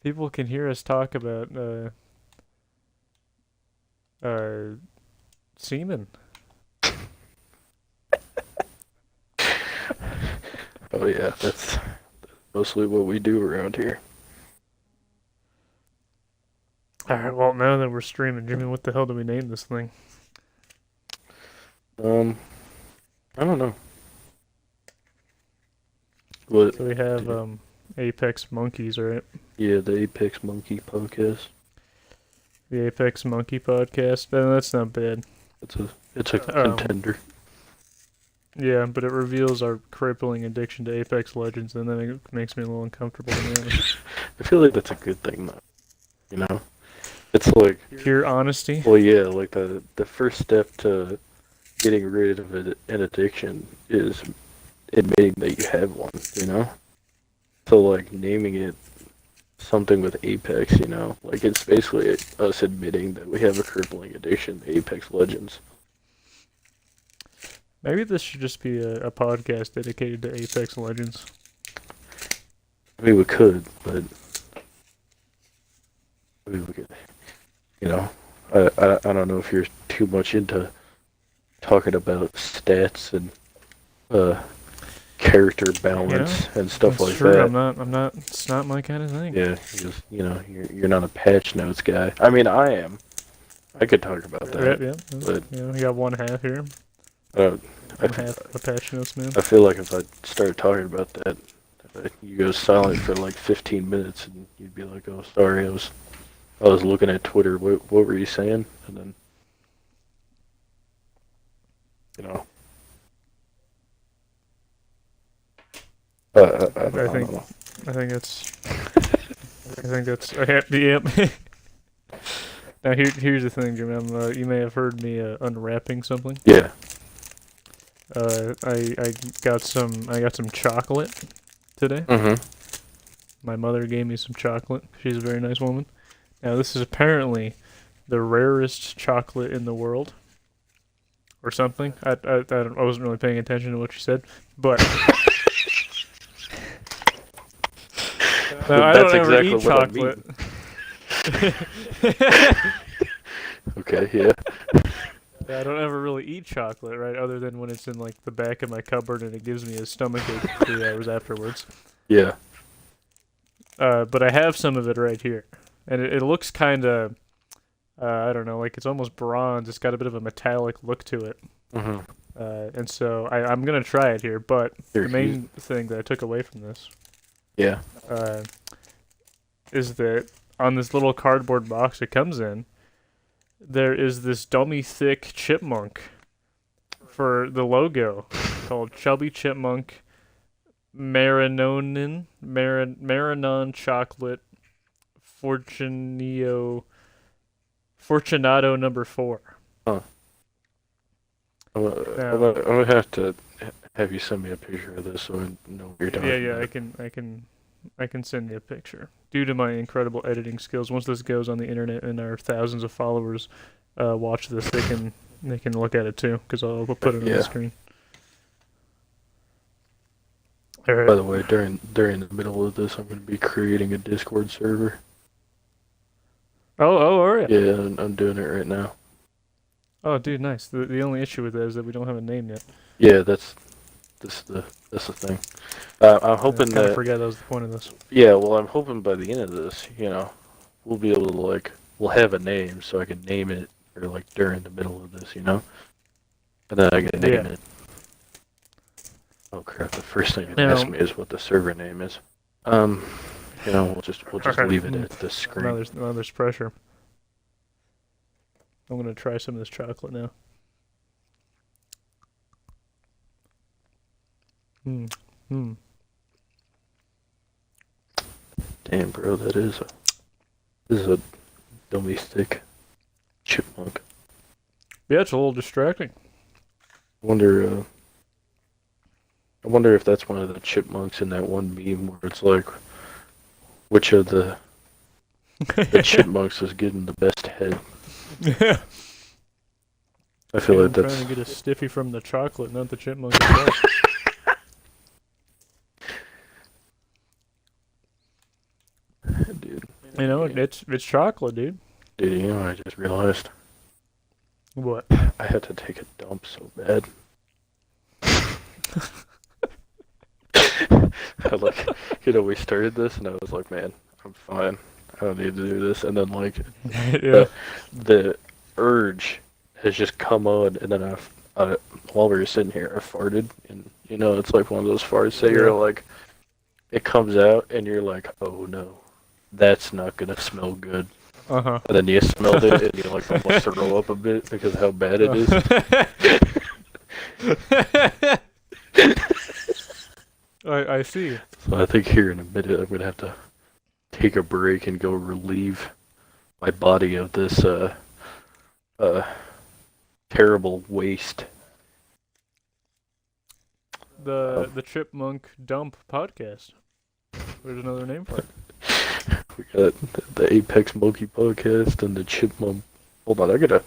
People can hear us talk about uh semen. Oh yeah, that's mostly what we do around here. All right. Well, now that we're streaming, Jimmy, what the hell do we name this thing? Um, I don't know. What? So we have Apex Monkeys, right? Yeah, the Apex Monkey podcast. The Apex Monkey podcast. That's not bad. It's a Um, contender. yeah, but it reveals our crippling addiction to Apex Legends, and then it makes me a little uncomfortable, to be honest. I feel like that's a good thing though. You know, it's like, Pure honesty. well, yeah, like the first step to getting rid of an addiction is admitting that you have one. You know, so like naming it something with Apex. You know, like it's basically us admitting that we have a crippling addiction to Apex Legends. Maybe this should just be a podcast dedicated to Apex Legends. I mean, we could, but I mean, we could. You know, I don't know if you're too much into talking about stats and uh character You know, balance and stuff that's like true. that. I'm not. It's not my kind of thing. Yeah, because you're not a patch notes guy. I mean, I am. I could talk about Yeah, that, yeah. but You know, we got one half here. uh, I, One half of Apache Notes, man. I feel like if I started talking about that, you go silent for like 15 minutes, and you'd be like, "Oh, sorry, I was looking at Twitter. What were you saying?" And then you know, I I think don't know. I think that's I think that's yep. Now here's the thing, Jim. You may have heard me unwrapping something. Yeah. I got some chocolate today. Mm-hmm. My mother gave me some chocolate. She's a very nice woman. Now this is apparently the rarest chocolate in the world, or something. I wasn't really paying attention to what she said, but no, I That's don't ever exactly eat what I chocolate. Okay. Yeah. I don't ever really eat chocolate, right? Other than when it's in like the back of my cupboard and it gives me a stomachache 3 hours afterwards. Yeah. But I have some of it right here, and it looks kind of, I don't know, like it's almost bronze. It's got a bit of a metallic look to it. Mm-hmm. And so I'm gonna try it here. But Here, the main thing that I took away from this yeah. uh, is that on this little cardboard box it comes in, there is this dummy thick chipmunk for the logo called Chubby Chipmunk Maranon Chocolate Fortunato number 4. Huh. Now, I'm gonna have to have you send me a picture of this so I know what you're talking yeah, about. I can send you a picture. Due to my incredible editing skills, once this goes on the internet and our thousands of followers watch this, they can look at it too, because I'll put it on the Yeah. screen. All right. By the way, during the middle of this, I'm gonna be creating a Discord server. All right. Yeah, I'm doing it right now. Oh, dude, nice. The only issue with that is that we don't have a name yet. Yeah, that's the thing. I'm I hoping kind of that forgot that was the point of this. yeah. Well, I'm hoping by the end of this, we'll be able to we'll have a name so I can name it or like during the middle of this, and then I can name it. Oh crap! The first thing it Now, asks me is what the server name is. Um, we'll just leave it at the screen. now there's pressure. I'm gonna try some of this chocolate now. Hmm. Hmm. Damn, bro, this is a dummy thick chipmunk. Yeah, it's a little distracting. Wonder, I wonder if that's one of the chipmunks in that one meme where it's like, which of the chipmunks is getting the best head. Yeah. I feel I'm like that's trying to get a stiffy from the chocolate, not the chipmunk itself. dude. You know, it's chocolate, dude. Dude, you know, I just realized What? I had to take a dump so bad. I like, we started this and I was like, man, I'm fine. I don't need to do this. And then like Yeah. the urge has just come on, and then while we were sitting here, I farted, and you know, it's like one of those farts that you're like, it comes out, and you're like, oh no, that's not gonna smell good. Uh-huh. And then you smelled it, and you like almost throw up a bit because of how bad it is. I see. So I think here in a minute I'm gonna have to take a break and go relieve my body of this terrible waste. The Chipmunk Dump podcast. There's another name for it. We got the Apex Monkey podcast and the Chipmunk. Hold on, I gotta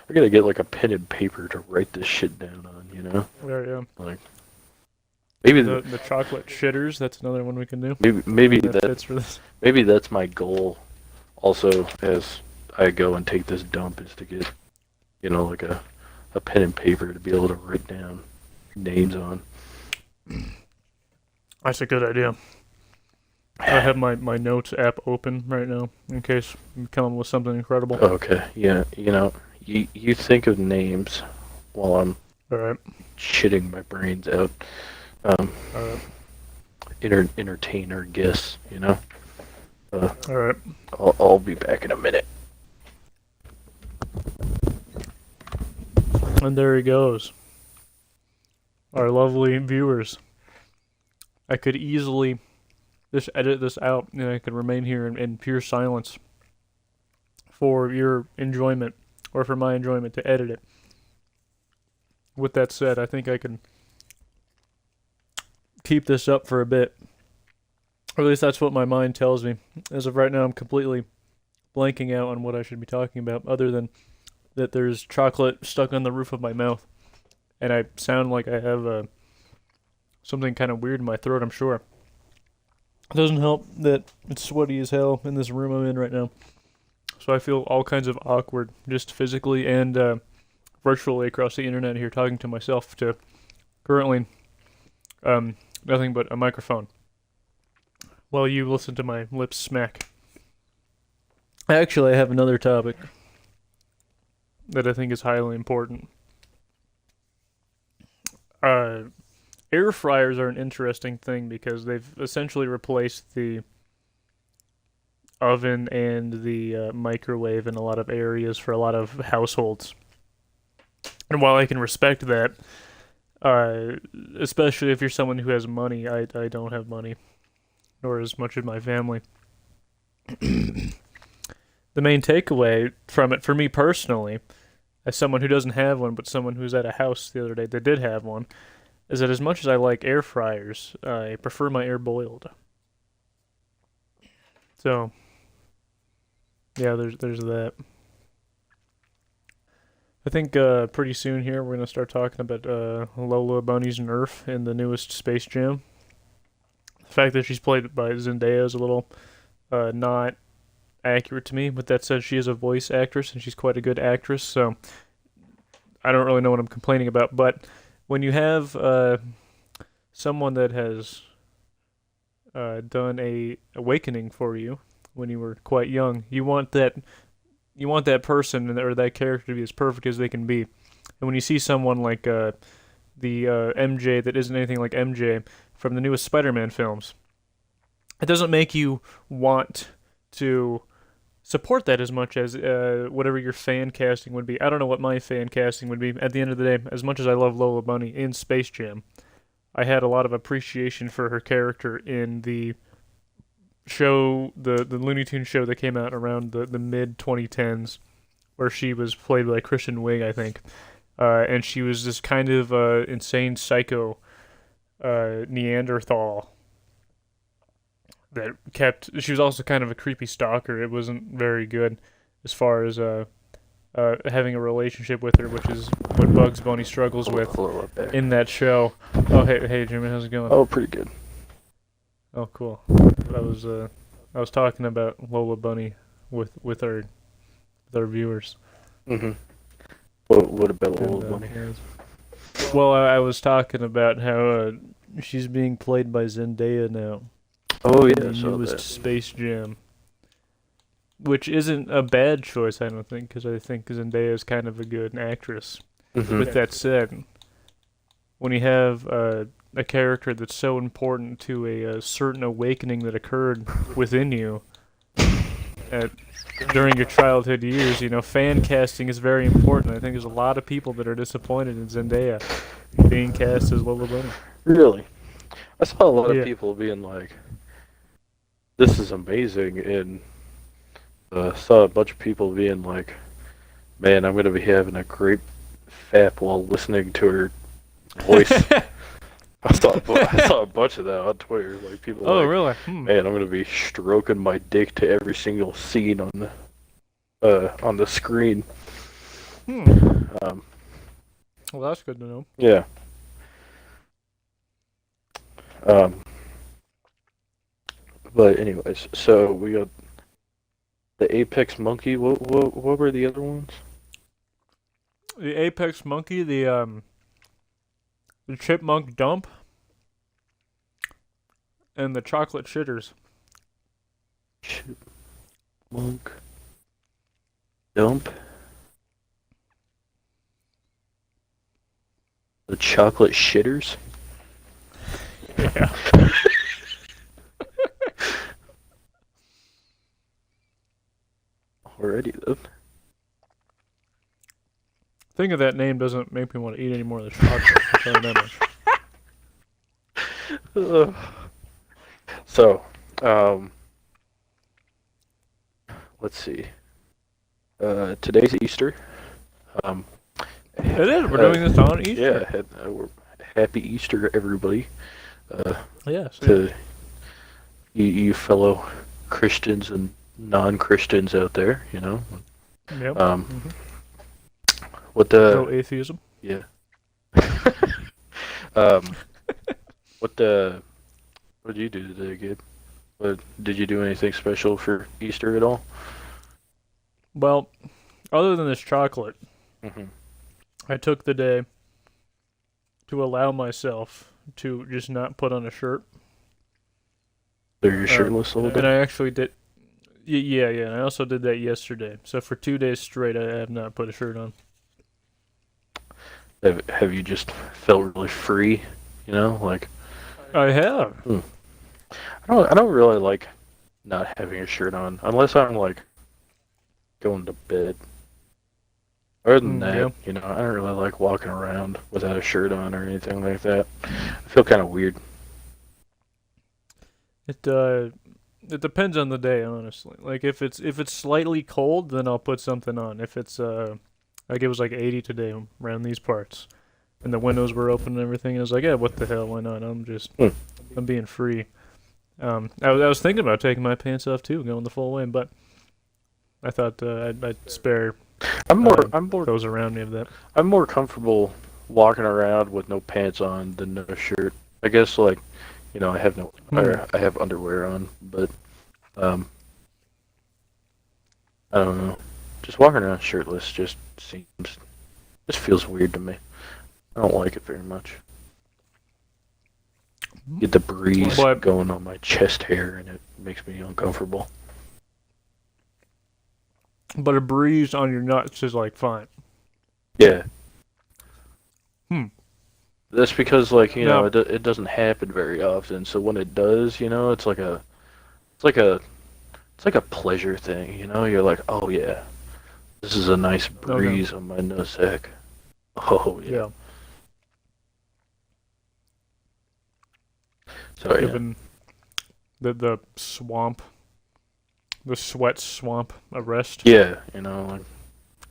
get like a pen and paper to write this shit down on. You know, There, yeah. like maybe The chocolate shitters. That's another one we can do. maybe that that fits for this. maybe that's my goal. Also, as I go and take this dump, is to get, you know, like a pen and paper to be able to write down names on. That's a good idea. I have my notes app open right now in case you come up with something incredible. Okay, yeah, you know, you think of names while I'm All right. shitting my brains out. All right. Entertain our guests, you know. All right. I'll be back in a minute. And there he goes. Our lovely viewers. I could easily just edit this out, and I could remain here in pure silence for your enjoyment, or for my enjoyment to edit it. With that said, I think I can keep this up for a bit. Or at least that's what my mind tells me. As of right now, I'm completely blanking out on what I should be talking about, other than that there's chocolate stuck on the roof of my mouth. And I sound like I have something kind of weird in my throat, I'm sure. It doesn't help that it's sweaty as hell in this room I'm in right now. So I feel all kinds of awkward, just physically and virtually across the internet here, talking to myself to currently nothing but a microphone while you listen to my lips smack. Actually, I have another topic that I think is highly important. Air fryers are an interesting thing because they've essentially replaced the oven and the microwave in a lot of areas for a lot of households. And while I can respect that, especially if you're someone who has money, I don't have money, nor as much of my family. The main takeaway from it, for me personally, as someone who doesn't have one, but someone who was at a house the other day that did have one, is that as much as I like air fryers, I prefer my air boiled. So, yeah, there's that. I think pretty soon here we're gonna start talking about Lola Bunny's Nerf in the newest Space Jam. The fact that she's played by Zendaya is a little not accurate to me. With that said, she is a voice actress and she's quite a good actress, so I don't really know what I'm complaining about. But when you have someone that has done a awakening for you when you were quite young, you want that person or that character to be as perfect as they can be. And when you see someone like the MJ that isn't anything like MJ from the newest Spider-Man films, it doesn't make you want to support that as much as whatever your fan casting would be. I don't know what my fan casting would be. At the end of the day, as much as I love Lola Bunny in Space Jam, I had a lot of appreciation for her character in the show, the Looney Tunes show that came out around the mid-2010s, where she was played by Kristen Wiig, I think. And she was this kind of insane psycho Neanderthal that she was also kind of a creepy stalker. It wasn't very good as far as having a relationship with her, which is what Bugs Bunny struggles with in that show. Oh, hey Jimmy, how's it going? Oh, pretty good. Oh, cool. That was I was talking about Lola Bunny with our viewers. Mm-hmm. What about And, Lola Bunny? well, I was talking about how she's being played by Zendaya now Oh in yeah, the I saw newest that. Space Jam, which isn't a bad choice, I don't think, because I think Zendaya is kind of a good actress. With Mm-hmm. that said, when you have a character that's so important to a certain awakening that occurred within you at, during your childhood years, fan casting is very important. I think there's a lot of people that are disappointed in Zendaya being cast as Lola Bunny. Really? I saw a lot of Yeah. people being like, "This is amazing," and saw a bunch of people being like, "Man, I'm gonna be having a great fap while listening to her voice." I saw a bunch of that on Twitter. Like people Oh, like, really? "Man, I'm gonna be stroking my dick to every single scene on the screen." Hmm. Um, Well, that's good to know. yeah. Um, but anyways, so we got the apex monkey. What were the other ones? The apex monkey, the chipmunk dump, and the chocolate shitters. Chipmunk dump. The chocolate shitters. Yeah. Alrighty then. Think of that name doesn't make me want to eat any more of the chocolate. I'll tell you that much. So, um, let's see. Today's Easter. Um, It is. We're doing this on Easter. Yeah, happy Easter, everybody. Yes. To you fellow Christians and non-Christians out there, Yep. Um, what the? No atheism. Yeah. um, what the? What did you do today, Gabe? Did you do anything special for Easter at all? Well, other than this chocolate, Mm-hmm. I took the day to allow myself to just not put on a shirt. So you're shirtless all And day? I actually did. Yeah. And I also did that yesterday. So for 2 days straight, I have not put a shirt on. Have you just felt really free? Like I have. I don't really like not having a shirt on unless I'm like going to bed. Other than that, Yeah. I don't really like walking around without a shirt on or anything like that. I feel kind of weird. It depends on the day, honestly. Like if it's slightly cold, then I'll put something on. If it's like it was like 80 today around these parts, and the windows were open and everything, and I was like, yeah, what the hell, why not? I'm being free. I was thinking about taking my pants off too, going the full way, but I thought I'd spare I'm more those around me of that. I'm more comfortable walking around with no pants on than no shirt. I guess like, I have I have underwear on, but I don't know. Just walking around shirtless just feels weird to me. I don't like it very much. Get the breeze But going on my chest hair and it makes me uncomfortable. a breeze on your nuts is like fine. Yeah. Hmm. That's because like, No. it doesn't happen very often. So when it does, it's like a pleasure thing, You're like, "Oh yeah. This is a nice breeze on my nutsack." Oh yeah. Yeah. So yeah. Given the swamp, the sweat swamp arrest. Yeah, like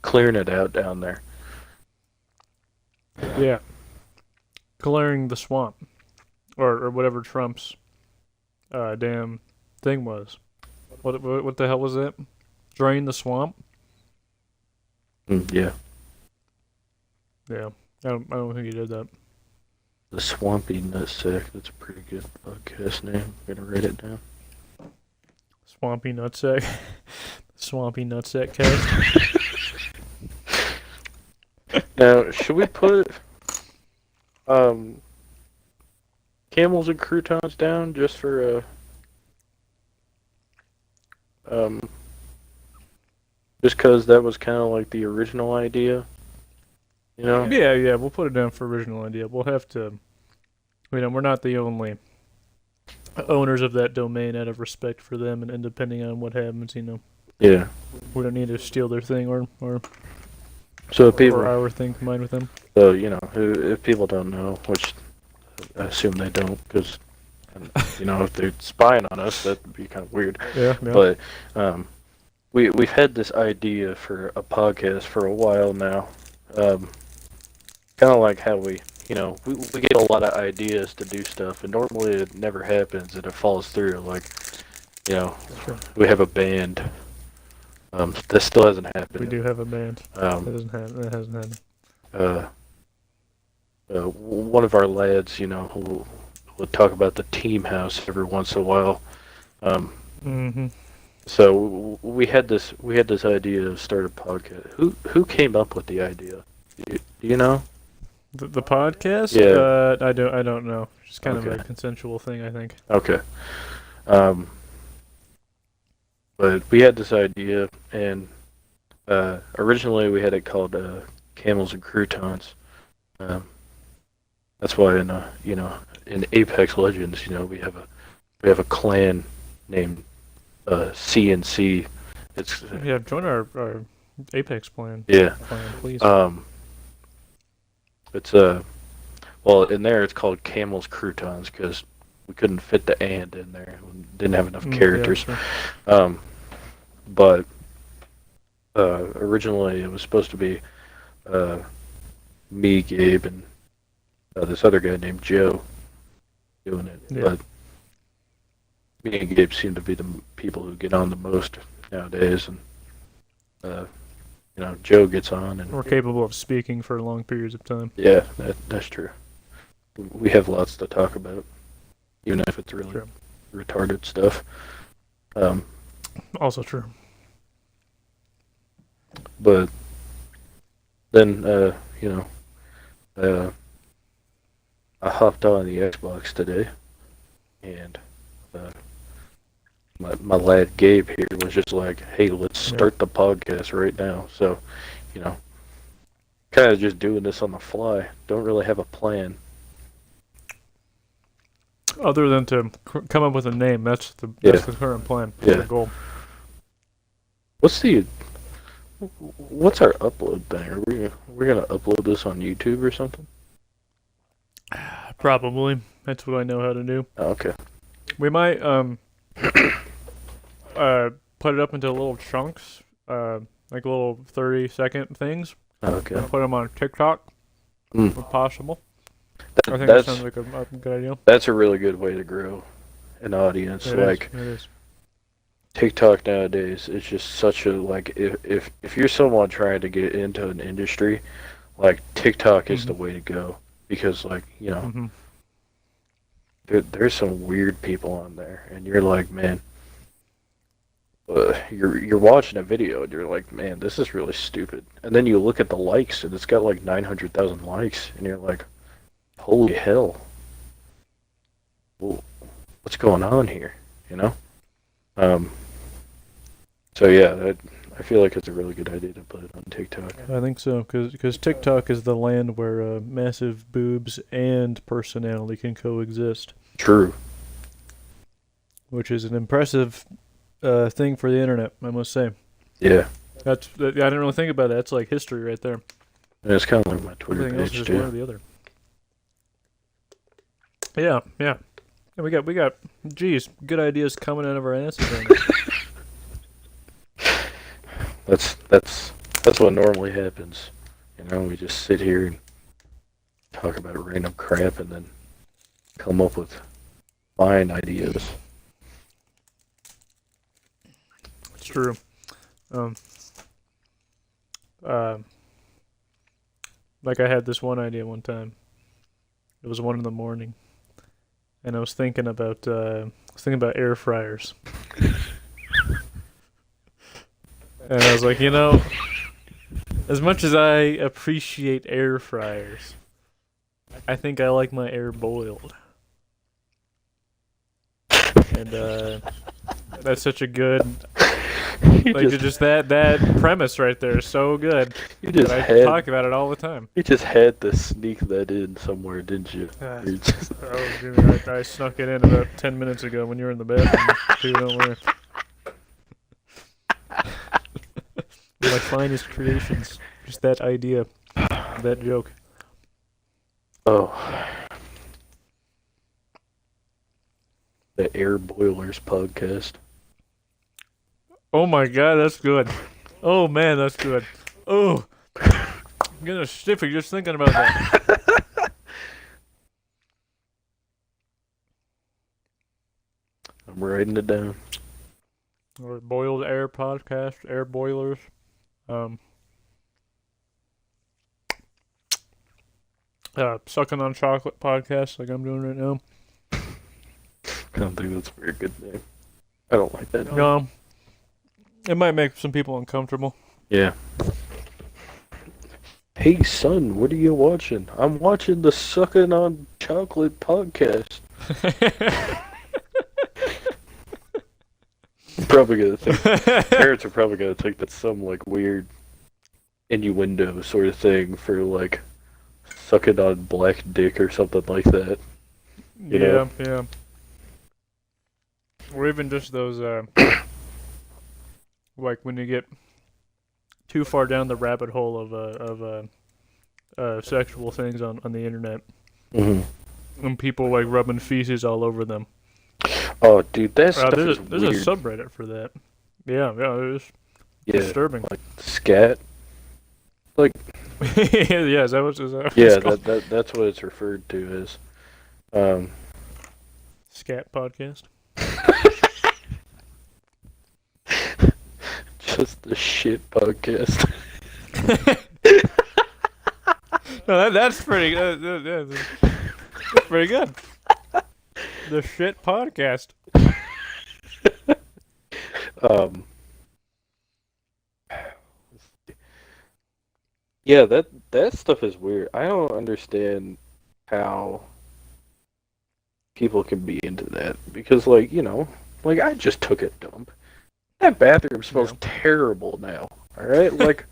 clearing it out down there. Yeah. Clearing the swamp. Or whatever Trump's damn thing was. What the hell was it? Drain the swamp? Yeah. Yeah. I don't think he did that. The Swampy Nutsack. That's a pretty good podcast name. I'm gonna write it down. Swampy Nutsack. Swampy Nutsack cast. Now, should we put um camels and croutons down just for just because that was kind of like the original idea, you know? Yeah, we'll put it down for original idea. We'll have to. We're not the only owners of that domain out of respect for them, and depending on what happens, Yeah. we don't need to steal their thing or So if people, our thing combined with them. so if people don't know, which I assume they don't, because if they're spying on us, that'd be kind of weird. Yeah. But we've had this idea for a podcast for a while now. Kind of like how we get a lot of ideas to do stuff, and normally it never happens and it falls through. Like, Sure. we have a band. That still hasn't happened. We do have a band. That hasn't happened. One of our lads, who will talk about the team house every once in a while. Mm-hmm. So we had this idea to start a podcast. Who came up with the idea? Do you know? The podcast? Yeah. I don't know. It's kind of Okay. a consensual thing, I think. Okay. But we had this idea, and originally we had it called Camels and Croutons. That's why in Apex Legends, we have a clan named CNC. It's Yeah, join our Apex plan. yeah. Plan, please. It's well, in there it's called Camels Croutons because we couldn't fit the and in there. We didn't have enough characters. Yeah, sure. But originally it was supposed to be me, Gabe, and this other guy named Joe doing it. Yeah. But me and Gabe seem to be the people who get on the most nowadays, and Joe gets on, and We're capable of speaking for long periods of time. yeah, that's true. We have lots to talk about, even if it's really True. retarded stuff. Also true. But then, I hopped on the Xbox today, and my lad Gabe here was just like, "Hey, let's start the podcast right now." So, kind of just doing this on the fly. Don't really have a plan. Other than to come up with a name, that's the current plan. Yeah. The goal. What's our upload thing? Are we gonna upload this on YouTube or something? Probably. That's what I know how to do. Oh, okay. We might put it up into little chunks, like little 30-second things, Okay. and put them on TikTok, Mm. if possible. I think that That's sounds like a good idea. that's a really good way to grow an audience. It is. TikTok nowadays is just such a if you're someone trying to get into an industry, like TikTok is the way to go because Mhm. there's some weird people on there and you're like, man, you're watching a video and you're like, man, this is really stupid. And then you look at the likes and it's got like 900,000 likes and you're like, holy hell. Well, what's going on here? So yeah, I feel like it's a really good idea to put it on TikTok. I think so, because TikTok is the land where massive boobs and personality can coexist, True. which is an impressive thing for the internet, I must say. Yeah. I didn't really think about that. That's like history right there. And it's kind of like my Twitter Everything else is page just one or too. the other. Yeah. And we got, geez, good ideas coming out of our asses. Right now. That's what normally happens. We just sit here and talk about random crap and then come up with fine ideas. It's true. Like I had this one idea one time. It was 1 a.m, and I was thinking about air fryers. And I was like, as much as I appreciate air fryers, I think I like my air boiled. And that's such a good, You like, just just that premise right there is so good you that just I had talk about it all the time. you just had to sneak that in somewhere, didn't you? Uh, You just- oh, Jimmy, I snuck it in about 10 minutes ago when you were in the bathroom. Too, don't worry. My finest creations. Just that idea, that joke. oh, the Air Boilers podcast. Oh my god, that's good. Oh man, that's good. Oh, I'm getting a stiffy just thinking about that. I'm writing it down. Or boiled air podcast, air boilers. Um, sucking on chocolate podcast, like I'm doing right now. I don't think that's a very good name. I don't like that name. No, it might make some people uncomfortable. Yeah. Hey son, what are you watching? I'm watching the Sucking on Chocolate podcast. Probably gonna think parents are probably gonna think that's some like weird innuendo sort of thing for like sucking on black dick or something like that. You know? Yeah. Or even just those, like when you get too far down the rabbit hole of sexual things on the internet, and people like rubbing feces all over them. Oh, dude, that stuff There's is there's weird. a subreddit for that. Yeah, it is Yeah, disturbing. like scat. Like, yeah, is that what yeah, it's called? that's what it's referred to as. Scat podcast. Just the shit podcast. No, that's pretty. That's pretty good. The shit podcast. Yeah, that stuff is weird. I don't understand how people can be into that because, like, like I just took a dump. That bathroom smells terrible now. All right, like,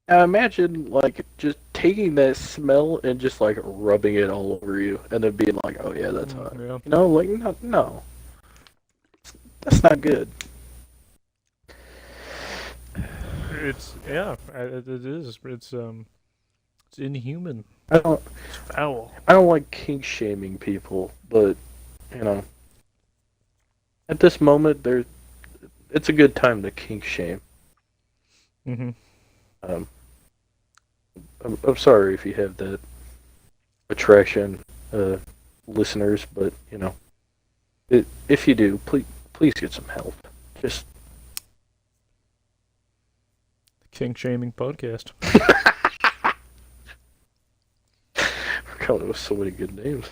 now imagine like just taking that smell and just like rubbing it all over you, and then being like, "Oh yeah, that's hot." Yeah. Like no, that's not good. It is. It's inhuman. I don't It's foul. I don't like kink shaming people, but at this moment, it's a good time to kink shame. Mm-hmm. I'm sorry if you have that attraction, listeners, but if you do, please get some help. Just Kink shaming podcast. we're coming up with so many good names.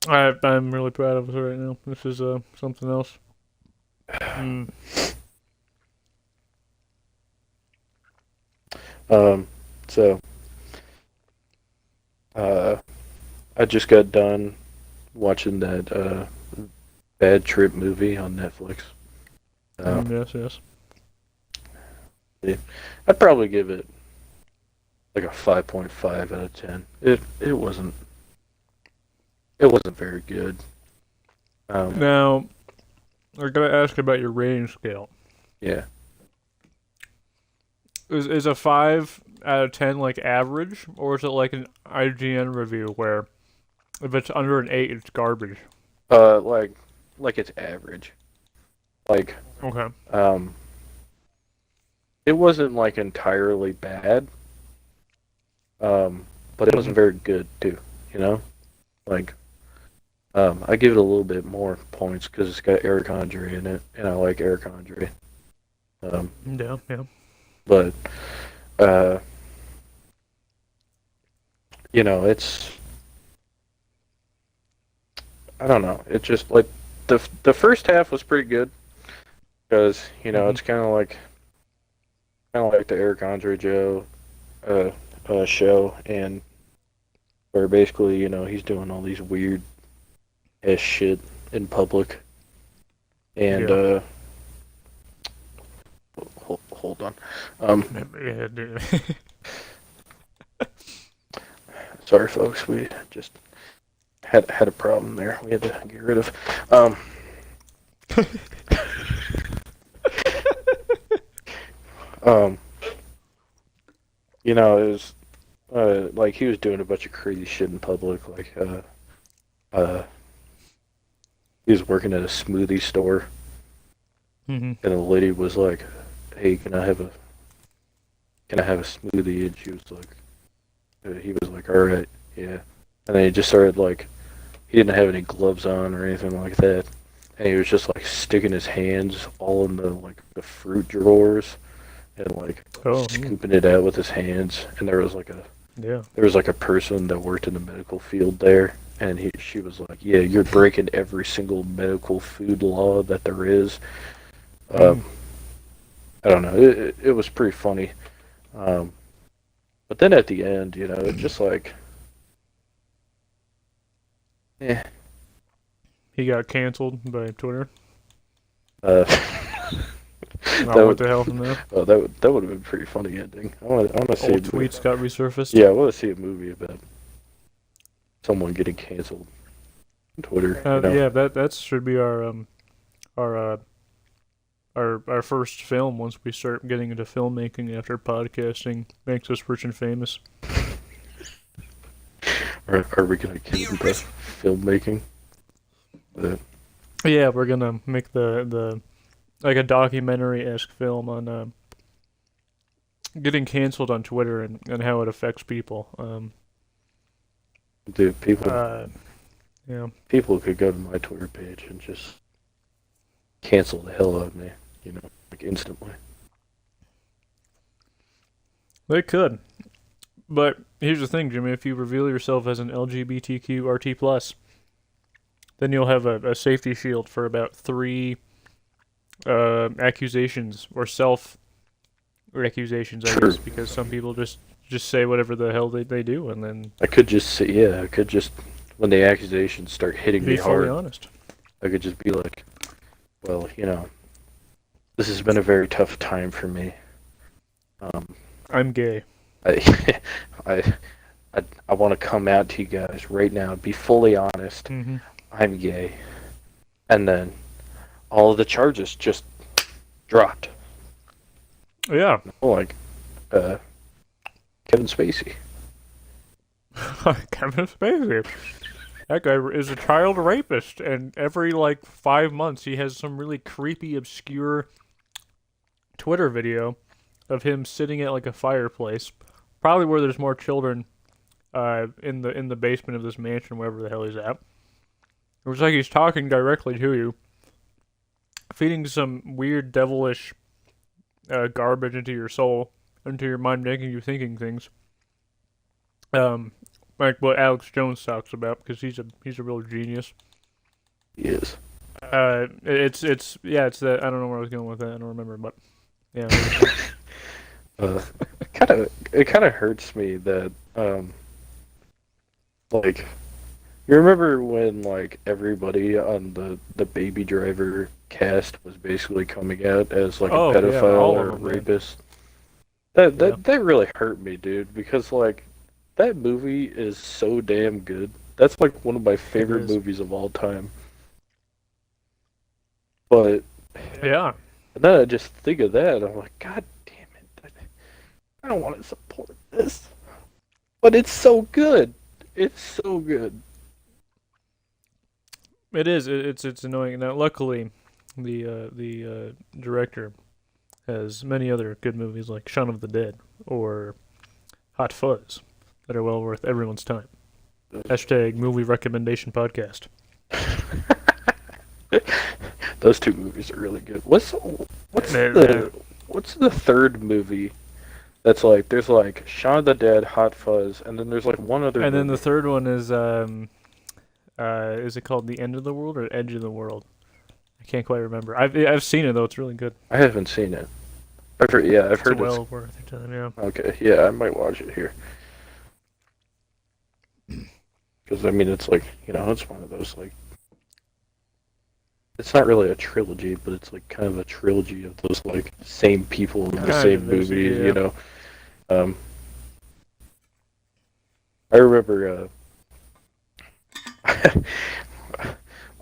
I'm really proud of us right now. This is something else. So I just got done watching that Bad Trip movie on Netflix. Yes. I'd probably give it like a 5.5 out of 10. It wasn't very good. Now, I gotta ask about your rating scale. Yeah. Is a 5 out of 10 like average, or is it like an IGN review where if it's under an 8, it's garbage? Like it's average. Like, Okay. it wasn't like entirely bad. But it wasn't very good too, Like, I give it a little bit more points because it's got Eric Andre in it, and I like Eric Andre. Yeah. But, it's, I don't know. It's just like the first half was pretty good, because Hmm. it's kind of like the Eric Andre Joe uh, show, and where basically he's doing all these weird ass shit in public, and Yeah. hold on, um, Yeah, dude. sorry folks, we just had a problem there. We had to get rid of. Um, um, it was like he was doing a bunch of crazy shit in public, like uh, he was working at a smoothie store, Hmm. and the lady was like, "Hey, can I have a smoothie?" And he was like, "All right, yeah." And then he just started like, he didn't have any gloves on or anything like that, and he was just like sticking his hands all in the fruit drawers and like Oh, scooping it out with his hands. And yeah. there was like a person that worked in the medical field there, and she was like, "Yeah, you're breaking every single medical food law that there is." Um, Mm. I don't know. It was pretty funny. Um, but then at the end, it's just like, eh. He got canceled by Twitter. Uh, Oh, that what would the hell from there? that would have been a pretty funny ending. I want to see. Old tweets got resurfaced. Yeah, I want to see a movie about someone getting canceled on Twitter. Yeah, that should be our our first film once we start getting into filmmaking after podcasting makes us rich and famous. Are we gonna get into filmmaking? Uh, Yeah, we're gonna make the like a documentary-esque film on getting canceled on Twitter and how it affects people. Dude, people Uh, yeah, people could go to my Twitter page and just cancel the hell out of me, like instantly. they could. But here's the thing, Jimmy. If you reveal yourself as an LGBTQ RT plus, then you'll have a safety shield for about three accusations or self accusations, I True. guess, because some people just say whatever the hell they do and then I could just say, yeah, I could just, when the accusations start hitting me be fully hard, honest. I could just be like, well, this has been a very tough time for me. Um, I'm gay. I, I, I want to come out to you guys right now, be fully honest. Hmm. I'm gay. And then all of the charges just dropped. Yeah. Like, uh, Kevin Spacey. Kevin Spacey. That guy is a child rapist, and every like 5 months he has some really creepy, obscure Twitter video of him sitting at like a fireplace, probably where there's more children, in the basement of this mansion, wherever the hell he's at. It was like he's talking directly to you, feeding some weird, devilish garbage into your soul, into your mind, making you thinking things. Um, like what Alex Jones talks about, because he's a real genius. He is. It's yeah, it's that I don't know where I was going with that. I don't remember, but yeah. It kind of hurts me that like, you remember when like everybody on the Baby Driver cast was basically coming out as like a Oh yeah, pedophile all or of a them, man. rapist? That Yeah, that that really hurt me, dude, because like that movie is so damn good. That's like one of my it favorite is. movies of all time. But Yeah, then I just think of that, and I'm like, God damn it! I don't want to support this, but it's so good. It's so good. it is. It's annoying. Now, luckily, the director has many other good movies like Shaun of the Dead or Hot Fuzz that are well worth everyone's time. Hashtag movie recommendation podcast. Those two movies are really good. What's Man, the third movie that's like there's like Shaun of the Dead, Hot Fuzz, and then there's like one other and then the movie. third one is it called The End of the World or Edge of the World? I can't quite remember. I've seen it though. It's really good. I haven't seen it. I've heard, yeah, I've It's heard it's well worth your time. Yeah. okay. Yeah, I might watch it here because I mean it's like it's one of those like it's not really a trilogy, but it's like kind of a trilogy of those like same people in the Kind same of is, movies. yeah. Um, I remember.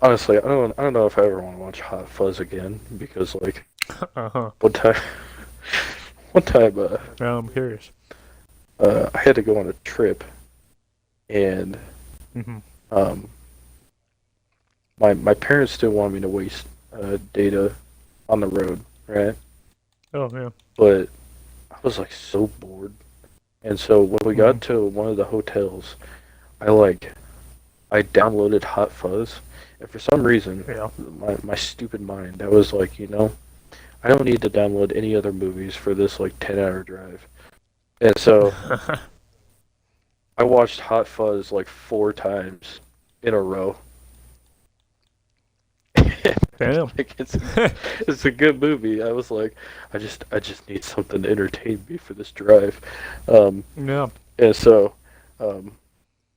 Honestly, I don't know if I ever want to watch Hot Fuzz again because like Uh huh. one time, one time, Now I'm curious. I had to go on a trip and Hmm. um, my parents didn't want me to waste data on the road, right? Oh yeah. But I was like so bored, and so when we Hmm. got to one of the hotels, I downloaded Hot Fuzz, and for some reason, Yeah. my stupid mind, I was like, I don't need to download any other movies for this like 10-hour drive, and so I watched Hot Fuzz like 4 times in a row. Damn. Like it's a good movie. I was like, I just need something to entertain me for this drive, Yeah. and so, um,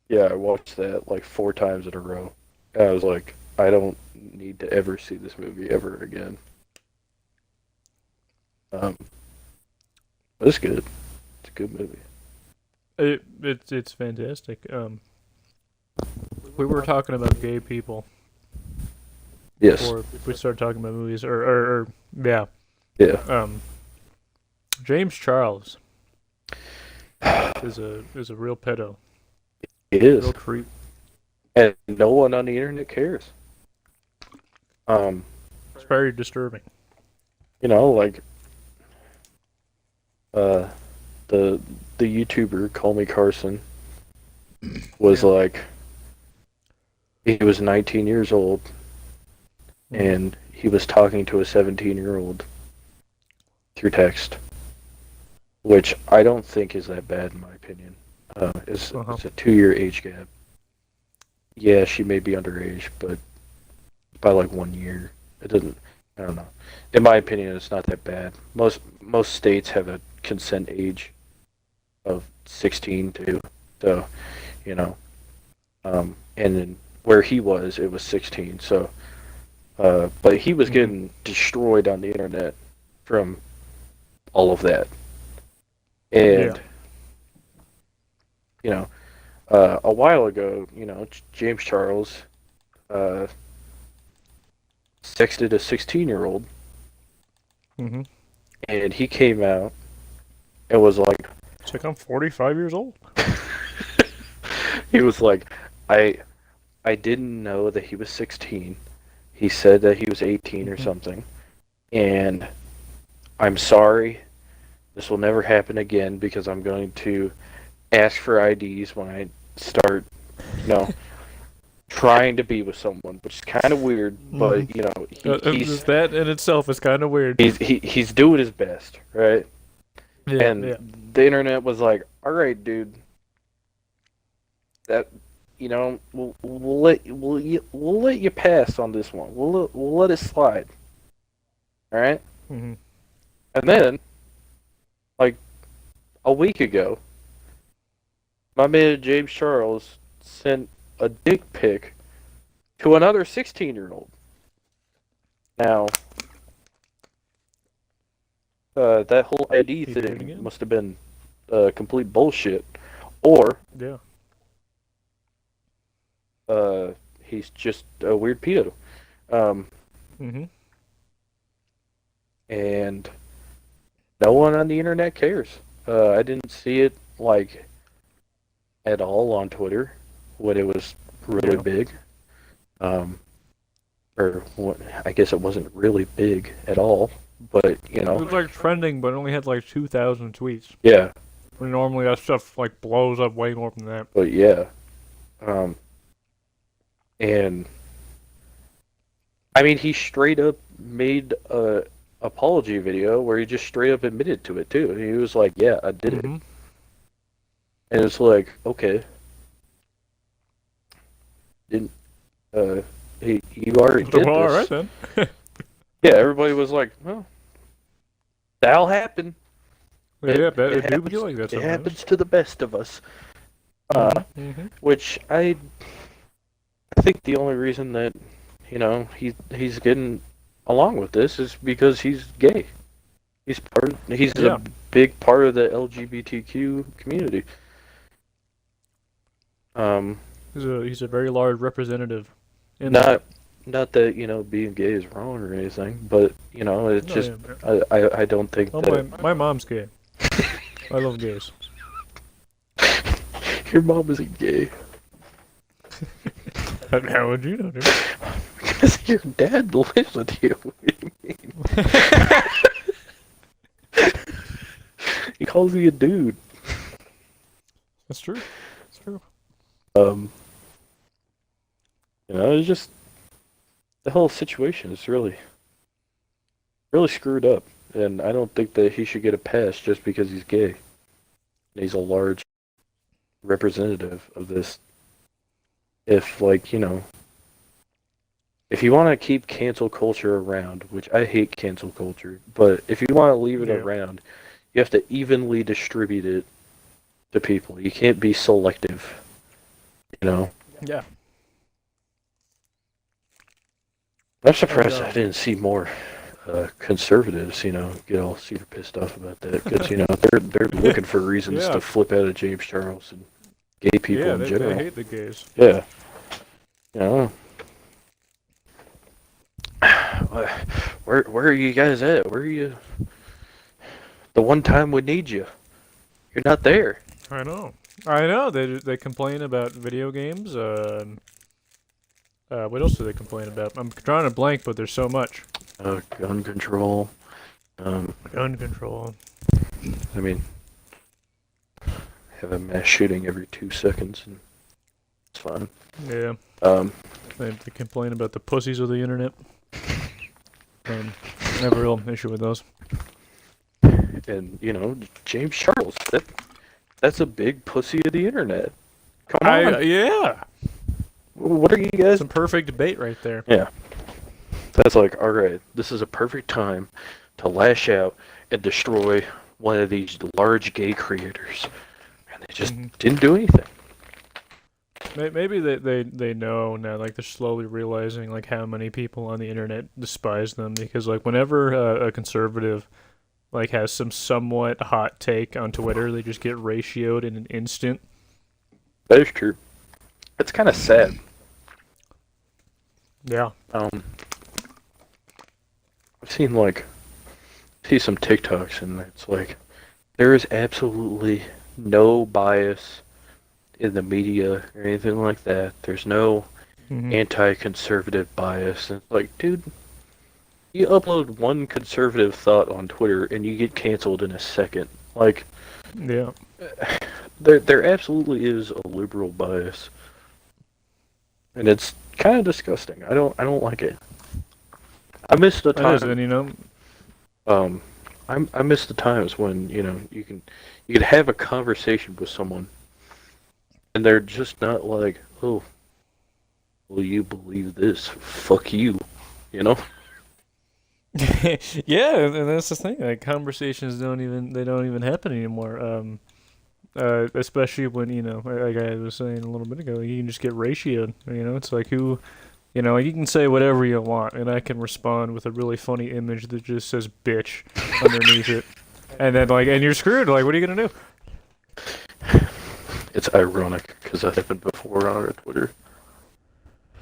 yeah, I watched that like 4 times in a row. And I was like, I don't need to ever see this movie ever again. But it's good. It's a good movie. It's fantastic. We were talking about gay people Yes. before we started talking about movies, or yeah. Yeah. James Charles is a real pedo, It is. real creep. And no one on the internet cares. Um, It's very disturbing. like uh the YouTuber Call Me Carson was Yeah. like he was 19 years old Mhm. and he was talking to a 17-year-old through text, which I don't think is that bad in my opinion. It's Uh-huh. it's a 2-year age gap. Yeah, she may be underage, but by like 1 year, it doesn't. I don't know. In my opinion, it's not that bad. Most states have a consent age of 16 too. So, you know, and then where he was, it was 16. So, but he was Mhm. getting destroyed on the internet from all of that, Yeah. and you know, a while ago, James Charles uh, sexted a 16-year-old, Hmm. and he came out and was like, It's like I'm 45 years old. he was like, I I didn't know that he was 16. He said that he was 18 or Hmm. something, and I'm sorry. This will never happen again because I'm going to ask for IDs when I start, you know, trying to be with someone, which is kind of weird, Hmm. but he's That in itself is kind of weird. he's doing his best, right? Yeah. And Yeah. the internet was like, "All right, dude, that we'll let you pass on this one. We'll let it slide, all right?" Hmm. And then, like a week ago, my man James Charles sent a dick pic to another 16-year-old. Now, that whole ID He did it thing again. must have been complete bullshit, or Yeah. he's just a weird pedo. Um, Hmm. and no one on the internet cares. I didn't see it like at all on Twitter when it was really Yeah. big. Um, or what, I guess it wasn't really big at all, but It was like trending, but it only had like 2,000 tweets. yeah, When normally that stuff like blows up way more than that. but yeah. Um, and I mean, he straight up made a apology video where he just straight up admitted to it too. He was like, "Yeah, I did it," Hmm. and it's like, okay, didn't uh, you already did Well, all this. right then. Yeah, everybody was like, well, that'll happen. Yeah, but It it do happens, be like that it sometimes. happens to the best of us. Mm-hmm. Which I think the only reason that, he's getting along with this is because he's gay. He's Yeah, a big part of the LGBTQ community. Um, he's a very large representative. In not not that, being gay is wrong or anything, but, it's no, just yeah, yeah. I don't think Oh, that my mom's gay. I love gays. your mom isn't gay. How would you know, dude? Because your dad lives with you. What do you mean? He calls me a dude. That's true. That's true. It's just the whole situation is really, really screwed up, and I don't think that he should get a pass just because he's gay. And he's a large representative of this. If if you want to keep cancel culture around, which I hate cancel culture, but if you want to leave it around, you have to evenly distribute it to people. You can't be selective, Yeah. I'm surprised I didn't see more conservatives, get all super pissed off about that because they're looking for reasons to flip out of James Charles and gay people in general. They hate the gays. Yeah, where are you guys at? Where are you? The one time we need you, you're not there. I know. They complain about video games. What else do they complain about? I'm drawing a blank, but there's so much. Gun control. Gun control. I mean, have a mass shooting every 2 seconds, and it's fine. Yeah. They complain about the pussies of the internet. I have a real issue with those. And James Charles, that's a big pussy of the internet. Come on. Yeah. What are you guys? Some perfect debate right there. Yeah. That's like, all right, this is a perfect time to lash out and destroy one of these large gay creators. And they just didn't do anything. Maybe they know now, like they're slowly realizing like how many people on the internet despise them because like whenever a conservative like has some somewhat hot take on Twitter, they just get ratioed in an instant. That is true. It's kind of sad. Yeah. I've see some TikToks and it's like there is absolutely no bias in the media or anything like that. There's no anti-conservative bias. And it's like, dude, you upload one conservative thought on Twitter and you get canceled in a second. Like, yeah, there absolutely is a liberal bias, and it's kind of disgusting. I don't like it. I miss the time. I miss the times when you could have a conversation with someone, and they're just not like, oh, will you believe this? Fuck you, Yeah, and that's the thing. Like conversations don't even happen anymore. Especially when like I was saying a little bit ago, you can just get ratioed. It's like who, like you can say whatever you want, and I can respond with a really funny image that just says "bitch" underneath it, and then and you're screwed. Like, what are you gonna do? It's ironic because that happened before on our Twitter.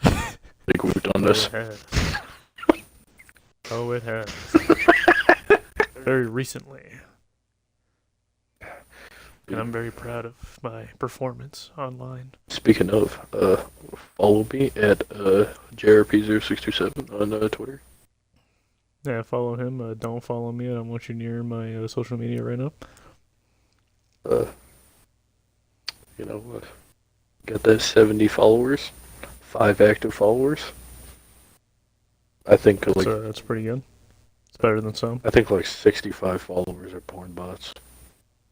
I think we've done this. Oh, it has. Very recently. And I'm very proud of my performance online. Speaking of, follow me at JRP0627 on Twitter. Yeah, follow him. Don't follow me. I don't want you near my social media right now. Got that 70 followers, 5 active followers. I think that's pretty good. It's better than some. I think 65 followers are porn bots.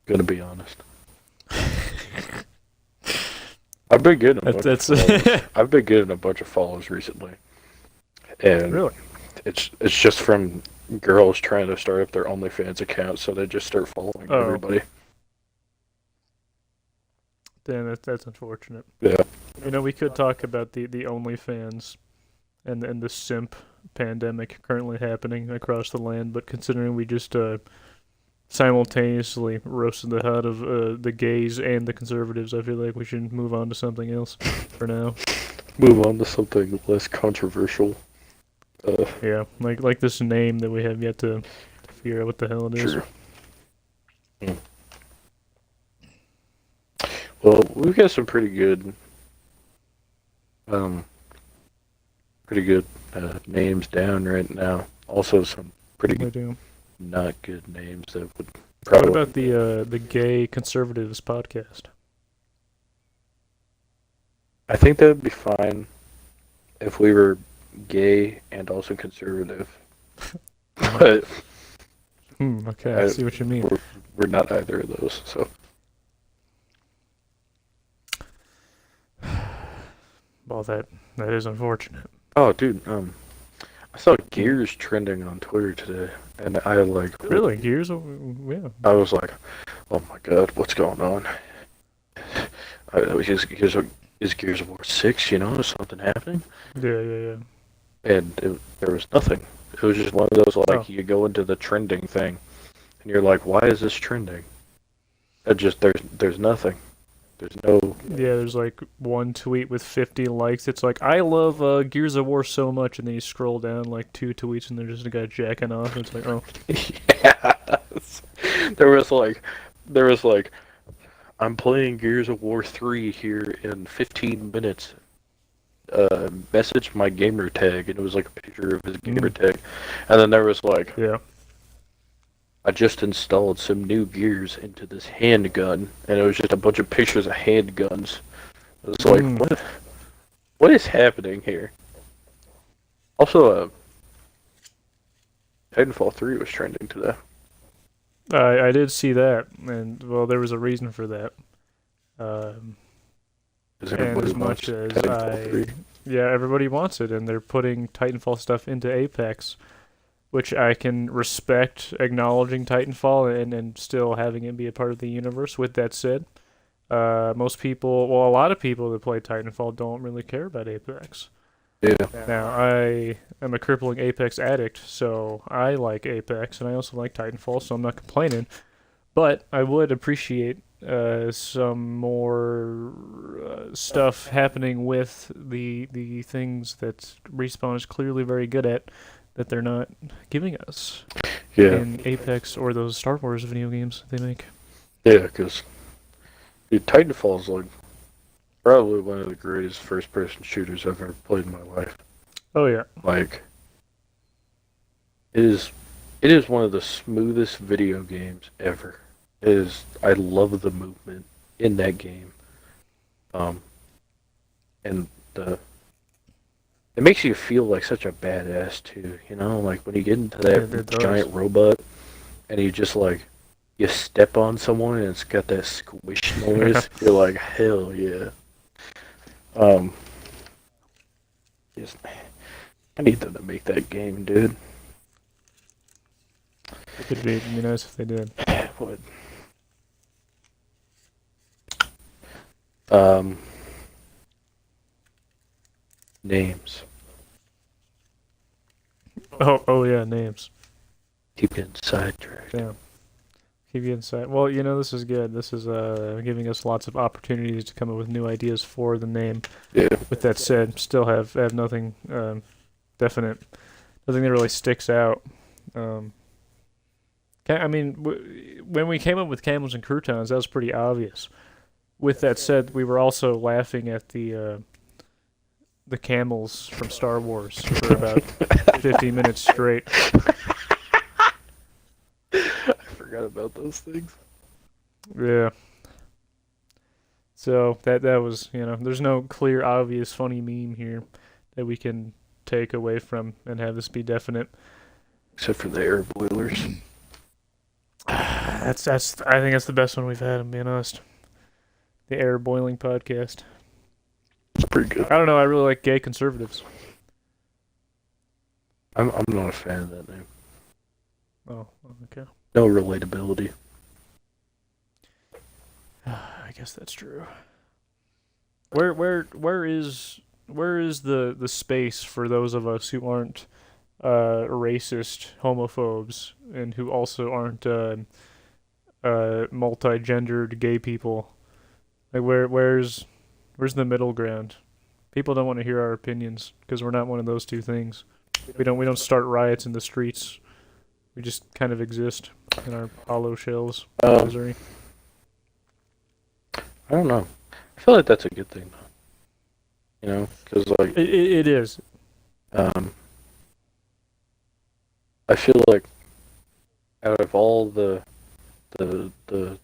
Gonna be honest. I've been getting a bunch of follows. I've been getting a bunch of follows recently. and Really? it's just from girls trying to start up their OnlyFans account, so they just start following Oh, everybody. damn, that's unfortunate. Yeah. You know, we could talk about the OnlyFans and the simp pandemic currently happening across the land, but considering we just simultaneously roasted the head of the gays and the conservatives, I feel like we should move on to something else for now. Move on to something less controversial. Yeah, like this name that we have yet to figure out what the hell it is. True. Well, we've got some um, pretty good names down right now. Also, some pretty We do. not good names that would What probably. about the gay conservatives podcast? I think that would be fine if we were gay and also conservative. But Okay, I see what you mean. we're not either of those, so. Well, that is unfortunate. Oh, dude, I saw Gears trending on Twitter today, and I Really, Gears? Yeah. I was like, oh my god, what's going on? Is Gears of War 6, is something happening? Yeah. And there was nothing. It was just one of those, Oh. you go into the trending thing, and you're like, why is this trending? There's nothing. There's no. Yeah, there's like one tweet with 50 likes. It's like, I love Gears of War so much, and then you scroll down like two tweets, and there's just a guy jacking off, and it's like, oh. Yes. There was like, I'm playing Gears of War 3 here in 15 minutes. Message my gamer tag, and it was like a picture of his gamer tag. And then there was like, Yeah. I just installed some new gears into this handgun, and it was just a bunch of pictures of handguns. It was like, what is happening here? Also, Titanfall 3 was trending today. I did see that, and well, there was a reason for that. And as much as everybody wants it, and they're putting Titanfall stuff into Apex, which I can respect, acknowledging Titanfall and still having it be a part of the universe. With that said, most people, well, a lot of people that play Titanfall don't really care about Apex. Yeah. Now, I am a crippling Apex addict, so I like Apex, and I also like Titanfall, so I'm not complaining. But I would appreciate some more stuff happening with the things that Respawn is clearly very good at, that they're not giving us in Apex or those Star Wars video games they make. Yeah, because Titanfall is like probably one of the greatest first-person shooters I've ever played in my life. Oh yeah. Like, it is one of the smoothest video games ever. I love the movement in that game. And it makes you feel like such a badass too, like when you get into that giant robot and you just you step on someone and it's got that squish noise, you're like, hell yeah. I need them to make that game, dude. It could be nice if they did. What? Names. Oh yeah, names. Keep getting sidetracked. Damn. Keep you inside. Well, this is good. This is giving us lots of opportunities to come up with new ideas for the name. Yeah. With that said, still have nothing definite. Nothing that really sticks out. When we came up with camels and croutons, that was pretty obvious. With that said, we were also laughing at the camels from Star Wars for about 50 minutes straight. I forgot about those things. Yeah. So that was, there's no clear, obvious, funny meme here that we can take away from and have this be definite. Except for the air boilers. I think that's the best one we've had, I'm being honest. The air boiling podcast. It's pretty good. I don't know, I really like gay conservatives. I'm not a fan of that name. Oh, okay. No relatability. I guess that's true. Where is the space for those of us who aren't racist homophobes and who also aren't multi-gendered gay people? Like where's the middle ground? People don't want to hear our opinions because we're not one of those two things. We don't start riots in the streets. We just kind of exist in our hollow shells of Um, misery. I don't know. I feel like that's a good thing, though. You know, because like It is. um, I feel like out of all the the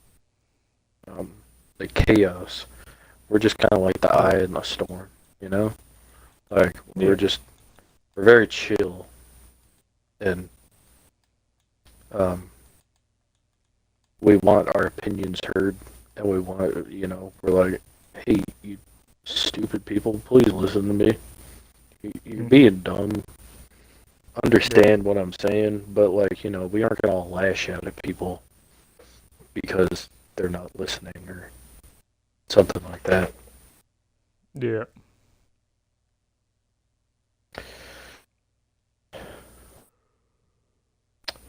um the chaos, we're just kind of like the eye in the storm. You know, like Yeah. we're very chill and um we want our opinions heard and we want we're like, hey, you stupid people, please listen to me. You're Hmm. being dumb. Yeah. Understand what I'm saying, but like, we aren't gonna lash out at people because they're not listening or something like that. Yeah.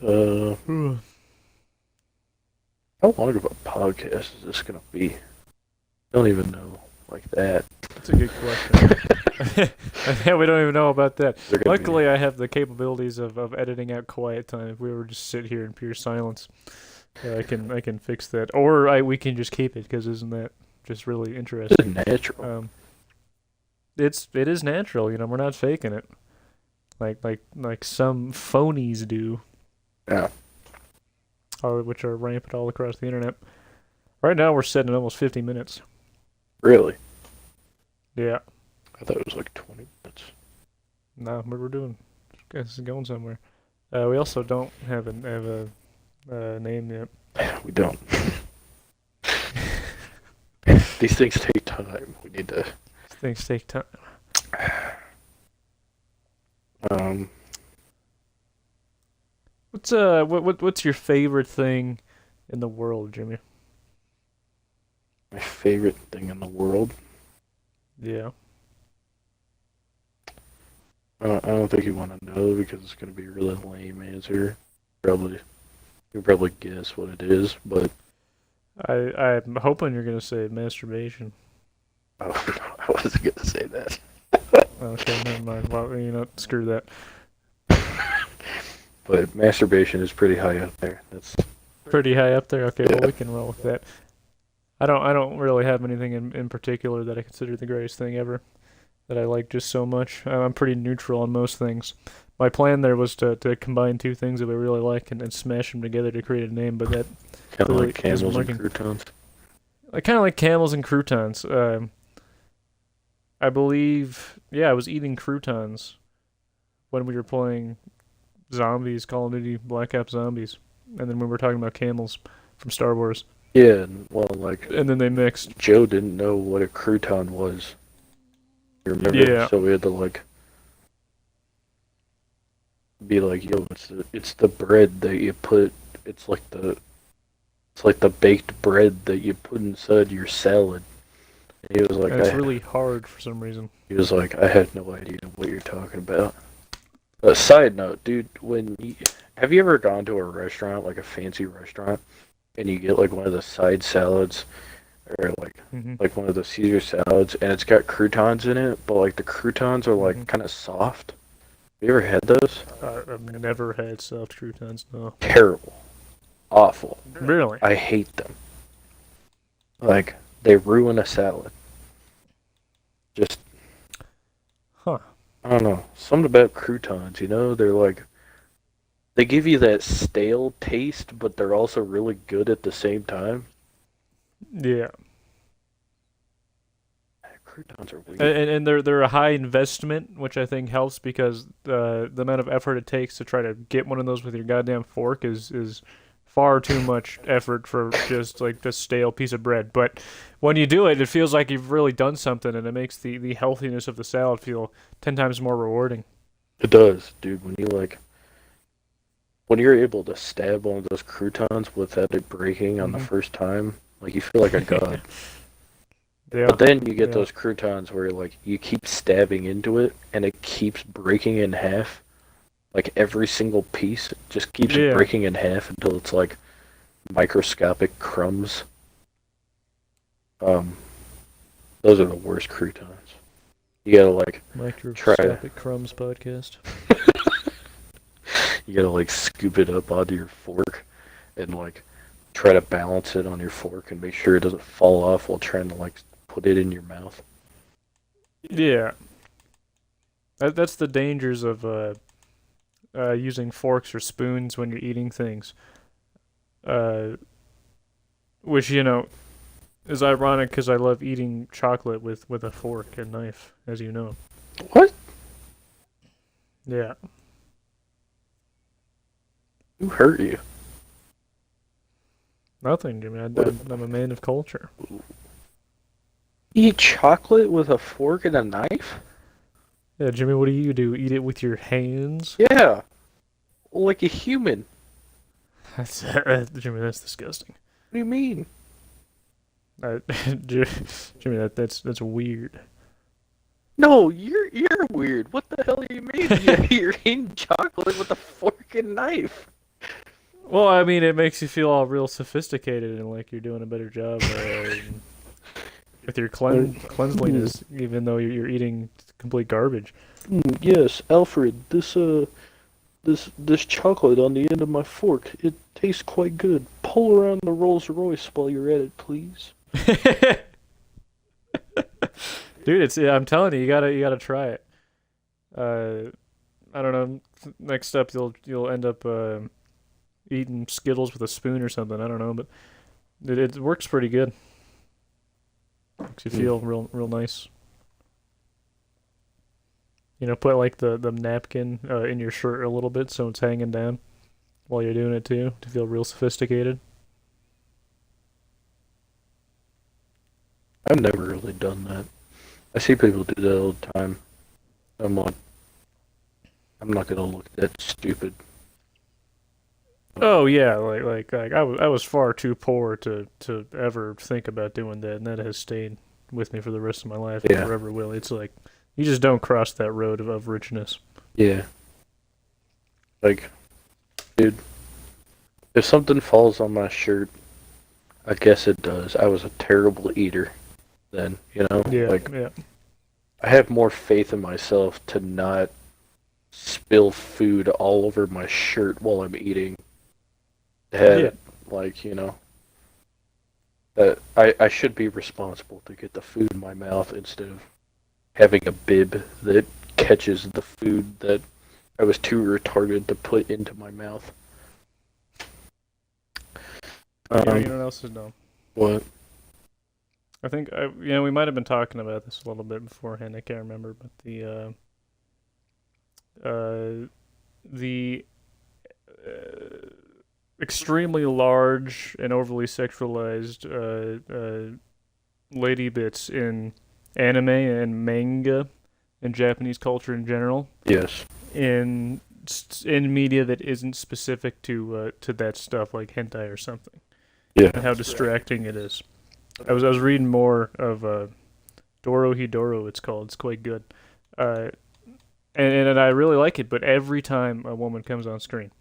Uh, Hmm. how long of a podcast is this gonna be? I don't even know like that. That's a good question. Yeah, we don't even know about that. They're gonna be Luckily, I have the capabilities of editing out quiet time. If we were just sit here in pure silence, I can fix that, or we can just keep it because isn't that just really interesting? natural. Um, it is natural, we're not faking it like some phonies do, Yeah, which are rampant all across the internet. Right now, we're sitting at almost 50 minutes. really. Yeah, I thought it was like 20 minutes. no, we're doing. This is going somewhere. We also don't have a name yet. We don't. These things take time. We need to. Things take time. Um, What's your favorite thing in the world, Jimmy? my favorite thing in the world. Yeah. I don't think you want to know because it's gonna be a really lame answer. Probably you probably guess what it is, but I'm hoping you're gonna say masturbation. oh, I wasn't gonna say that. Okay, never mind. Well, screw that. But masturbation is pretty high up there. That's Pretty high up there. Okay, well yeah. we can roll with that. I don't really have anything in particular that I consider the greatest thing ever that I like just so much. I'm pretty neutral on most things. My plan there was to combine two things that we really like and smash them together to create a name, but that Kind of clearly like isn't camels and working. croutons. I kind of like camels and croutons. I believe, yeah, I was eating croutons when we were playing Zombies, Call of Duty Black Ops Zombies, and then we were talking about camels from Star Wars, Yeah, and well, like and then they mixed. Joe didn't know what a crouton was. You remember? Yeah, So we had to like be like, "Yo, it's the bread that you put. It's like the baked bread that you put inside your salad." And he was like, and it's really hard for some reason. I had no idea what you're talking about. A side note, dude, have you ever gone to a restaurant, like a fancy restaurant, and you get like one of the side salads or Hmm. like one of the Caesar salads, and it's got croutons in it, but like the croutons are Hmm. like kind of soft. Have you ever had those? I've never had soft croutons. No, Terrible, awful. really. I hate them. Like they ruin a salad. Just Huh. I don't know. Something about croutons, they're like they give you that stale taste, but they're also really good at the same time. Yeah, Croutons are and weird. and they're a high investment, which I think helps because the amount of effort it takes to try to get one of those with your goddamn fork is far too much effort for just like this stale piece of bread. But when you do it, it feels like you've really done something, and it makes the healthiness of the salad feel 10 times more rewarding. It does, dude. When you're able to stab one of those croutons without it breaking on the Hmm. first time, like you feel like a god. Yeah, But then you get yeah, those croutons where like you keep stabbing into it and it keeps breaking in half. Like every single piece just keeps yeah. breaking in half until it's like microscopic crumbs. Um, those are the worst croutons. You gotta like try Microscopic crumbs podcast. you gotta like scoop it up onto your fork and like try to balance it on your fork and make sure it doesn't fall off while trying to like put it in your mouth. Yeah, that's the dangers of using forks or spoons when you're eating things. Uh, which is ironic because I love eating chocolate with a fork and knife, as you know. What? Yeah. Who hurt you? Nothing, Jimmy. What? I'm a man of culture. Eat chocolate with a fork and a knife? Yeah, Jimmy, what do you do? Eat it with your hands? Yeah, like a human. That's Jimmy. That's disgusting. What do you mean? Uh, Jimmy, that's weird. No, you're weird. What the hell do you mean? You're eating chocolate with a fork and knife. Well, I mean, it makes you feel all real sophisticated and like you're doing a better job with your cleanliness, even though you're eating complete garbage. Yes, Alfred. This chocolate on the end of my fork. It tastes quite good. Pull around the Rolls Royce while you're at it, please. Dude, I'm telling you, you gotta try it. Uh, I don't know. Next up, you'll end up eating Skittles with a spoon or something. I don't know, but it works pretty good. Makes you feel real nice. Put like the napkin in your shirt a little bit so it's hanging down while you're doing it too to feel real sophisticated. I've never really done that. I see people do that all the time. I'm like, I'm not gonna look that stupid. Oh yeah, like I was far too poor to ever think about doing that, and that has stayed with me for the rest of my life and Yeah, forever will. It's like you just don't cross that road of richness. yeah. Like, dude, if something falls on my shirt, I guess it does. I was a terrible eater then, Yeah, Like, yeah, I have more faith in myself to not spill food all over my shirt while I'm eating. yeah, Had, like, that I should be responsible to get the food in my mouth instead of having a bib that catches the food that I was too retarded to put into my mouth. You know what else is dumb? What? I think we might have been talking about this a little bit beforehand. I can't remember, but the extremely large and overly sexualized lady bits in anime and manga and Japanese culture in general Yes. in in media that isn't specific to that stuff like hentai or something, and Yeah. how distracting it is. I was reading more of Doro Hidoro. It's called. It's quite good, uh, and I really like it. But every time a woman comes on screen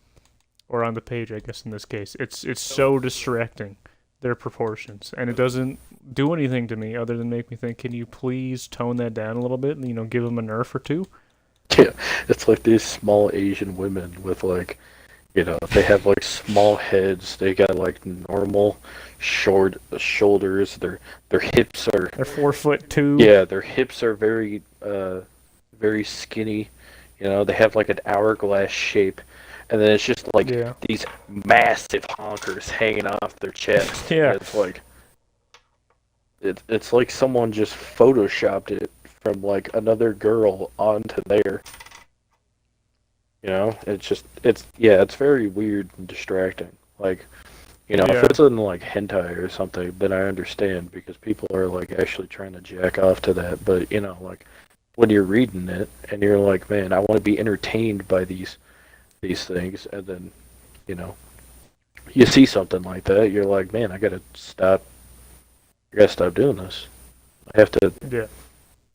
or on the page, I guess in this case, it's so distracting, their proportions, and it doesn't do anything to me other than make me think, can you please tone that down a little bit and give them a nerf or two? Yeah. It's like these small Asian women with like, they have like small heads. They got like normal short shoulders. Their hips are They're 4 foot two. yeah, their hips are very skinny. They have like an hourglass shape, and then it's just like Yeah, these massive honkers hanging off their chest. yeah, And it's like it's like someone just photoshopped it from like another girl onto there. It's very weird and distracting. Like, if yeah. it's in like hentai or something, then I understand because people are like actually trying to jack off to that. But like when you're reading it and you're like, man, I want to be entertained by these things, and then you know you see something like that, you're like, man, I gotta stop. I gotta stop doing this. I have to. Yeah.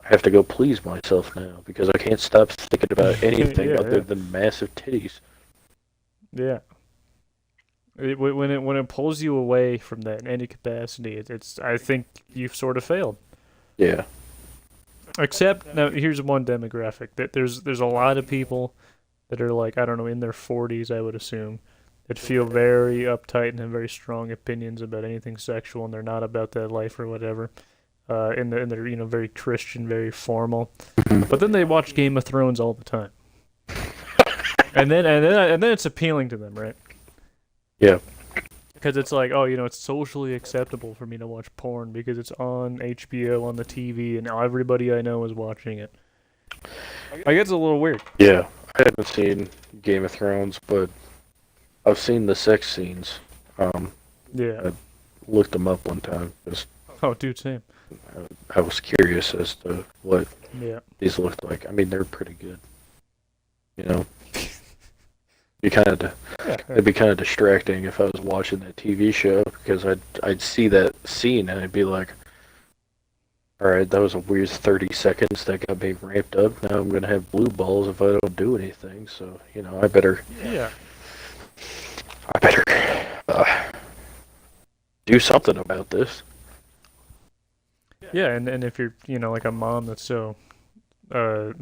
I have to go please myself now because I can't stop thinking about anything Yeah, other yeah. than massive titties. Yeah. When it pulls you away from that in any capacity, it's I think you've sort of failed. Yeah. Except now, here's one demographic that there's a lot of people that are like I don't know in their 40s, I would assume, that feel very uptight and have very strong opinions about anything sexual, and they're not about that life or whatever. And they're very Christian, very formal, but then they watch Game of Thrones all the time, and then it's appealing to them, right? Yeah. Because it's like, oh, it's socially acceptable for me to watch porn because it's on HBO on the TV and everybody I know is watching it. I guess it's a little weird. Yeah. I haven't seen Game of Thrones, but I've seen the sex scenes. Yeah. I looked them up one time because Oh, dude, same. I was curious as to what Yeah. these looked like. I mean, they're pretty good. You know, you kind of Yeah. it'd be kind of distracting if I was watching that TV show because I'd see that scene and I'd be like, all right, that was a weird 30 seconds that got me ramped up. Now I'm gonna have blue balls if I don't do anything. So I better Yeah. uh, do something about this. Yeah, and if you're, like a mom that's so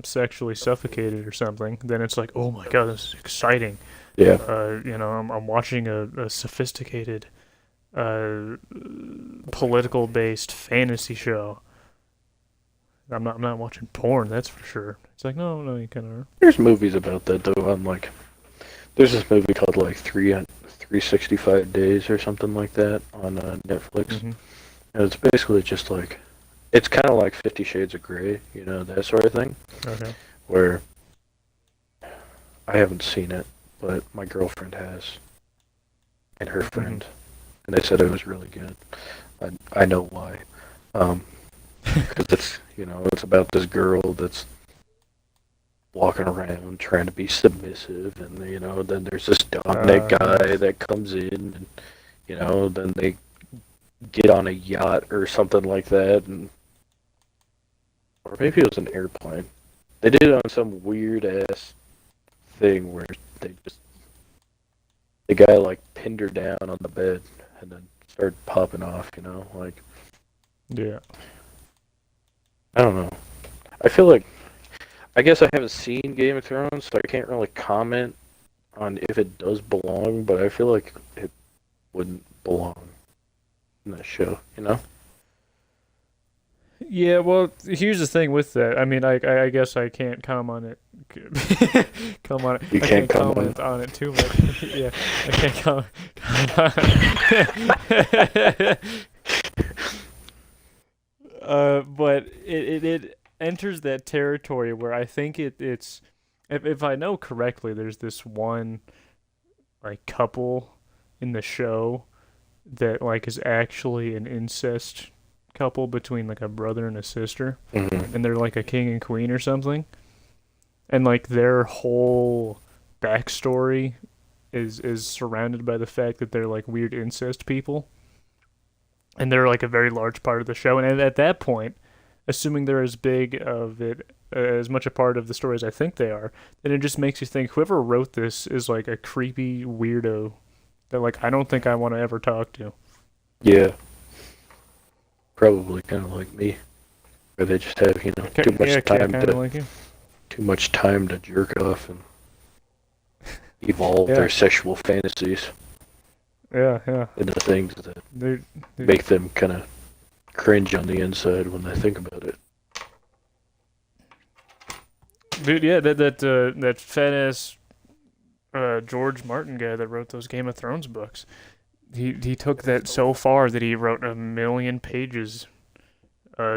sexually suffocated or something, then it's like, oh my god, this is exciting. Yeah. I'm watching a sophisticated political-based fantasy show. I'm not watching porn, that's for sure. It's like, no, you kind of are. There's movies about that though. I'm like, there's this movie called like 365 Days or something like that on Netflix, Hmm. and it's basically just like, it's kind of like 50 Shades of Grey, that sort of thing. Okay. Where I haven't seen it, but my girlfriend has, and her friend, and they said it was really good. I know why, because it's about this girl that's walking around trying to be submissive, and then there's this dominant guy that comes in, and then they get on a yacht or something like that, or maybe it was an airplane. They did it on some weird ass thing where the guy like pinned her down on the bed and then started popping off, like, Yeah. I don't know. I guess I haven't seen Game of Thrones, so I can't really comment on if it does belong, but I feel like it wouldn't belong in that show, Yeah, well, here's the thing with that. I mean, I guess I can't comment it. Come on it. You I can't can't comment on it too much. Yeah, I can't comment on it. But it enters that territory where I think it's if I know correctly, there's this one like couple in the show that like is actually an incest couple between like a brother and a sister, Mm-hmm. and they're like a king and queen or something, and like their whole backstory is surrounded by the fact that they're like weird incest people, and they're like a very large part of the show. And at that point, assuming they're as big of it as much a part of the story as I think they are, then it just makes you think whoever wrote this is like a creepy weirdo that like I don't think I want to ever talk to. Yeah. Probably kind of like me, where they just have too much time kind of like you. too much time to jerk off and evolve their sexual fantasies Yeah. into things that They're, make them kind of cringe on the inside when they think about it. dude, yeah, that fat ass George Martin guy that wrote those Game of Thrones books. He took that so far that he wrote 1,000,000 pages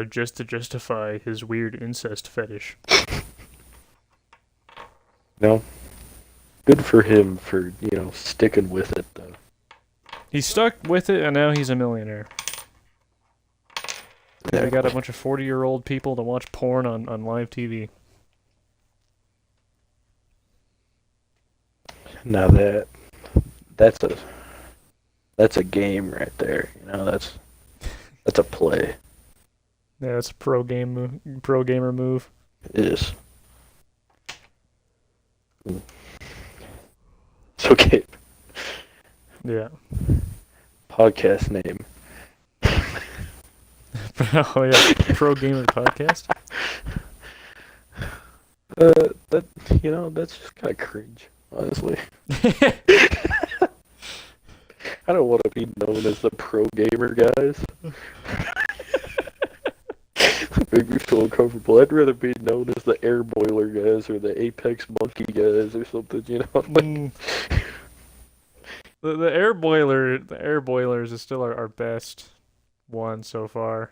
just to justify his weird incest fetish. No, good for him for sticking with it though. He stuck with it, and now he's a millionaire. because we got a Exactly. bunch of 40-year-old people to watch porn on live TV. Now that's a that's a game right there. You know, that's a play. Yeah, it's a pro gamer move. It is. It's okay. Yeah. Podcast name. Oh yeah, pro gamer podcast. That that's just kind of cringe, honestly. I don't want to be known as the pro gamer guys. Make me feel uncomfortable. I'd rather be known as the air boiler guys or the apex monkey guys or something. You know, like, Mm. The air boilers is still our best one so far.